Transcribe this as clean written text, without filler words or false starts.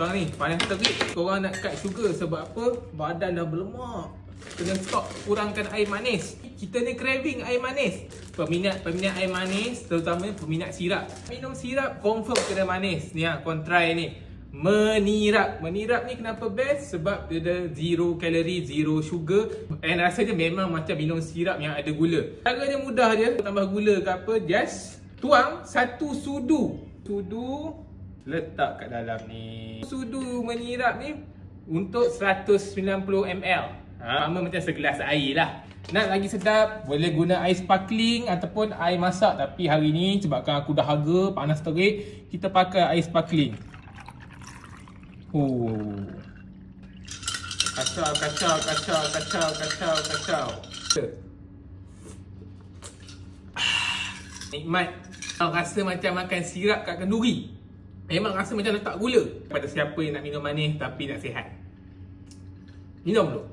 Sekarang ni panas terik, korang nak cut sugar sebab apa? Badan dah berlemak. Kena stop, kurangkan air manis. Kita ni craving air manis. Peminat air manis, terutamanya peminat sirap. Minum sirap confirm kena manis. Ni korang try ni. Menirap ni kenapa best? Sebab dia ada zero calorie, zero sugar. And rasanya memang macam minum sirap yang ada gula. Caranya mudah je. Tambah gula ke apa, just tuang 1 sudu. Sudu letak kat dalam ni. Sudu menirap ni untuk 190 ml. Sama macam segelas air lah. Nak lagi sedap, boleh guna air sparkling ataupun air masak. Tapi hari ni sebabkan aku dah haga, panas terik, kita pakai air sparkling. Kacau. Nikmat. Rasa macam makan sirap kat kenduri. Memang rasa macam letak gula. Pada siapa yang nak minum manis tapi nak sihat, minum dulu.